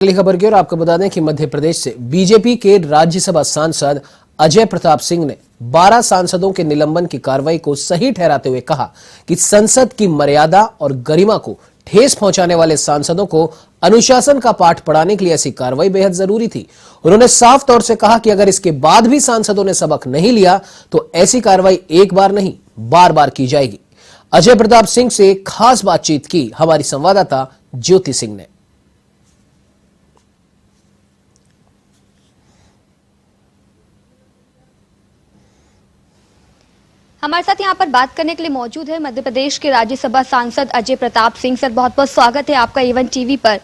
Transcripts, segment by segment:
अगली खबर की ओर आपको बता दें कि मध्य प्रदेश से बीजेपी के राज्यसभा सांसद अजय प्रताप सिंह ने 12 सांसदों के निलंबन की कार्रवाई को सही ठहराते हुए कहा कि संसद की मर्यादा और गरिमा को ठेस पहुंचाने वाले सांसदों को अनुशासन का पाठ पढ़ाने के लिए ऐसी कार्रवाई बेहद जरूरी थी। उन्होंने साफ तौर से कहा कि अगर इसके बाद भी सांसदों ने सबक नहीं लिया तो ऐसी कार्रवाई एक बार नहीं बार बार की जाएगी। अजय प्रताप सिंह से खास बातचीत की हमारी संवाददाता ज्योति सिंह ने। हमारे साथ यहाँ पर बात करने के लिए मौजूद है मध्य प्रदेश के राज्यसभा सांसद अजय प्रताप सिंह। सर, बहुत बहुत स्वागत है आपका एवन टीवी पर।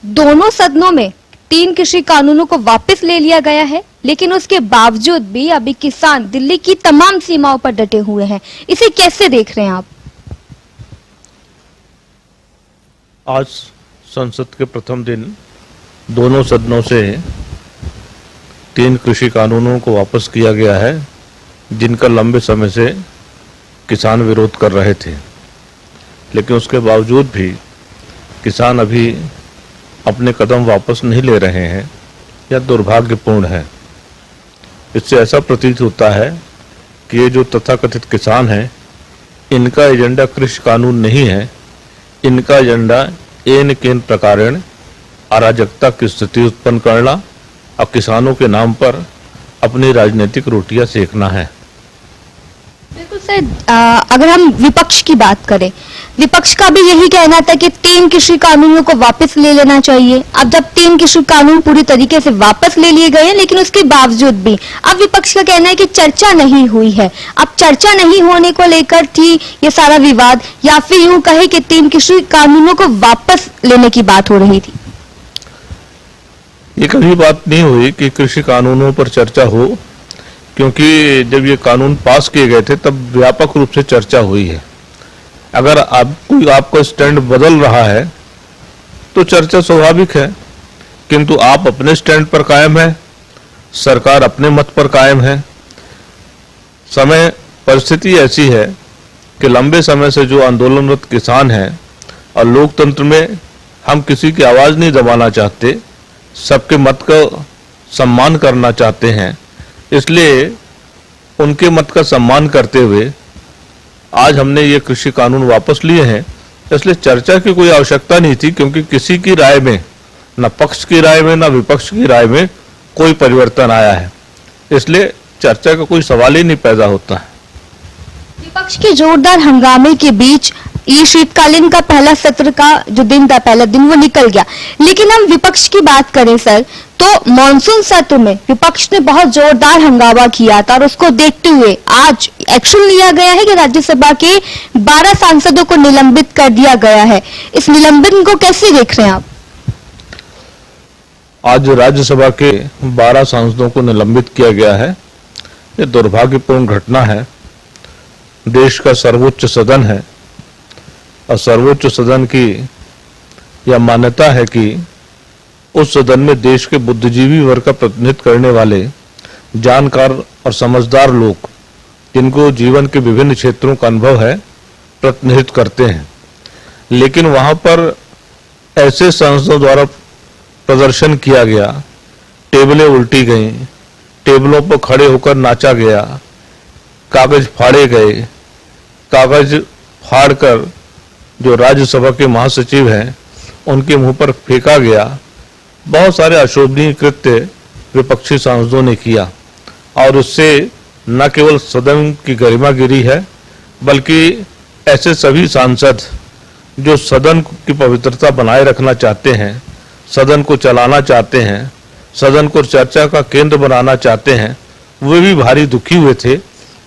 दोनों सदनों में 3 कृषि कानूनों को वापस ले लिया गया है, लेकिन उसके बावजूद भी अभी किसान दिल्ली की तमाम सीमाओं पर डटे हुए हैं। इसे कैसे देख रहे हैं आप? आज संसद के प्रथम दिन दोनों सदनों से 3 कृषि कानूनों को वापस किया गया है, जिनका लंबे समय से किसान विरोध कर रहे थे, लेकिन उसके बावजूद भी किसान अभी अपने कदम वापस नहीं ले रहे हैं। यह दुर्भाग्यपूर्ण है। इससे ऐसा प्रतीत होता है कि ये जो तथाकथित किसान हैं, इनका एजेंडा कृषि कानून नहीं है। इनका एजेंडा एन केन प्रकारेण अराजकता की स्थिति उत्पन्न करना और किसानों के नाम पर अपनी राजनीतिक रोटियां सेकना है। बिल्कुल सर, अगर हम विपक्ष की बात करें, विपक्ष का भी यही कहना था कि 3 कृषि कानूनों को वापस ले लेना चाहिए। अब जब 3 कृषि कानून पूरी तरीके से वापस ले लिए गए हैं, लेकिन उसके बावजूद भी अब विपक्ष का कहना है कि चर्चा नहीं हुई है। अब चर्चा नहीं होने को लेकर थी ये सारा विवाद, या फिर यूं कहे कि 3 कृषि कानूनों को वापस लेने की बात हो रही थी? ये कभी बात नहीं हुई कि कृषि कानूनों पर चर्चा हो, क्योंकि जब ये कानून पास किए गए थे तब व्यापक रूप से चर्चा हुई है। अगर अब कोई आपका स्टैंड बदल रहा है तो चर्चा स्वाभाविक है, किंतु आप अपने स्टैंड पर कायम है, सरकार अपने मत पर कायम है। समय परिस्थिति ऐसी है कि लंबे समय से जो आंदोलनरत किसान हैं और लोकतंत्र में हम किसी की आवाज नहीं दबाना चाहते, सबके मत का सम्मान करना चाहते हैं। इसलिए उनके मत का सम्मान करते हुए आज हमने ये कृषि कानून वापस लिए हैं। इसलिए चर्चा की कोई आवश्यकता नहीं थी, क्योंकि किसी की राय में, न पक्ष की राय में न विपक्ष की राय में कोई परिवर्तन आया है। इसलिए चर्चा का कोई सवाल ही नहीं पैदा होता है। विपक्ष के जोरदार हंगामे के बीच ये शीतकालीन का पहला सत्र का जो दिन था, पहला दिन वो निकल गया। लेकिन हम विपक्ष की बात करें सर, तो मॉनसून सत्र में विपक्ष ने बहुत जोरदार हंगामा किया था और उसको देखते हुए आज एक्शन लिया गया है कि राज्यसभा के 12 सांसदों को निलंबित कर दिया गया है। इस निलंबन को कैसे देख रहे हैं आप? आज राज्यसभा के 12 सांसदों को निलंबित किया गया है। ये दुर्भाग्यपूर्ण घटना है। देश का सर्वोच्च सदन है और सर्वोच्च सदन की यह मान्यता है कि उस सदन में देश के बुद्धिजीवी वर्ग का प्रतिनिधित्व करने वाले जानकार और समझदार लोग, जिनको जीवन के विभिन्न क्षेत्रों का अनुभव है, प्रतिनिधित्व करते हैं। लेकिन वहां पर ऐसे सांसदों द्वारा प्रदर्शन किया गया, टेबलें उल्टी गईं, टेबलों पर खड़े होकर नाचा गया, कागज फाड़े गए, कागज फाड़कर जो राज्यसभा के महासचिव हैं उनके मुंह पर फेंका गया। बहुत सारे अशोभनीय कृत्य विपक्षी सांसदों ने किया और उससे न केवल सदन की गरिमा गिरी है, बल्कि ऐसे सभी सांसद जो सदन की पवित्रता बनाए रखना चाहते हैं, सदन को चलाना चाहते हैं, सदन को चर्चा का केंद्र बनाना चाहते हैं, वे भी भारी दुखी हुए थे।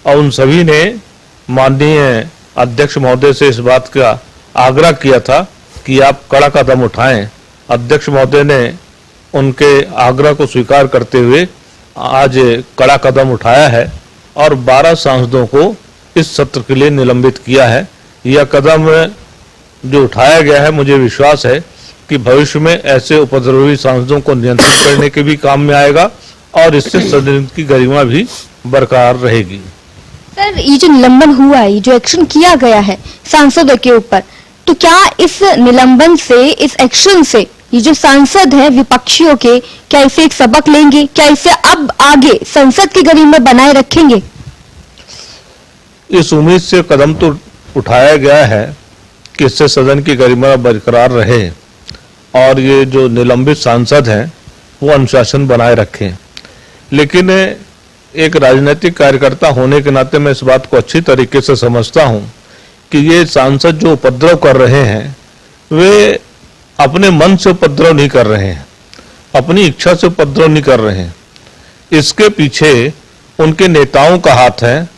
और उन सभी ने माननीय अध्यक्ष महोदय से इस बात का आग्रह किया था कि आप कड़ा कदम उठाएं। अध्यक्ष महोदय ने उनके आग्रह को स्वीकार करते हुए आज कड़ा कदम उठाया है और 12 सांसदों को इस सत्र के लिए निलंबित किया है। यह कदम जो उठाया गया है, मुझे विश्वास है कि भविष्य में ऐसे उपद्रवी सांसदों को नियंत्रित करने के भी काम में आएगा और इससे सदन की गरिमा भी बरकरार रहेगी। सर, ये जो निलंबन हुआ है, ये जो एक्शन किया गया है सांसदों के ऊपर, तो क्या इस निलंबन से, इस एक्शन से ये जो सांसद हैं विपक्षियों के, क्या इसे एक सबक लेंगे? क्या इसे अब आगे संसद की गरिमा बनाए रखेंगे? इस उम्मीद से कदम तो उठाया गया है कि इससे सदन की गरिमा बरकरार रहे और ये जो निलंबित सांसद हैं वो अनुशासन बनाए रखें। लेकिन एक राजनीतिक कार्यकर्ता होने के नाते मैं इस बात को अच्छी तरीके से समझता हूं कि ये सांसद जो उपद्रव कर रहे हैं वे अपने मन से उपद्रव नहीं कर रहे हैं, अपनी इच्छा से उपद्रव नहीं कर रहे हैं। इसके पीछे उनके नेताओं का हाथ है,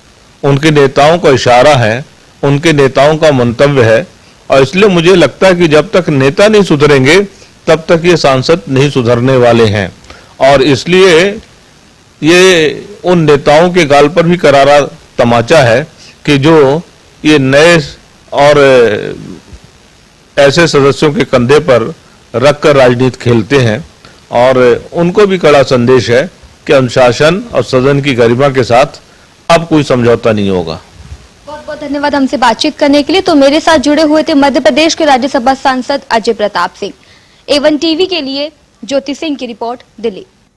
उनके नेताओं का इशारा है, उनके नेताओं का मंतव्य है। और इसलिए मुझे लगता है कि जब तक नेता नहीं सुधरेंगे तब तक ये सांसद नहीं सुधरने वाले हैं। और इसलिए ये उन नेताओं के गाल पर भी करारा तमाचा है कि जो ये नए और ऐसे सदस्यों के कंधे पर रखकर राजनीति खेलते हैं। और उनको भी कड़ा संदेश है कि अनुशासन और सदन की गरिमा के साथ अब कोई समझौता नहीं होगा। बहुत बहुत धन्यवाद हमसे बातचीत करने के लिए। तो मेरे साथ जुड़े हुए थे मध्य प्रदेश के राज्यसभा सांसद अजय प्रताप सिंह। A1 टीवी के लिए ज्योति सिंह की रिपोर्ट, दिल्ली।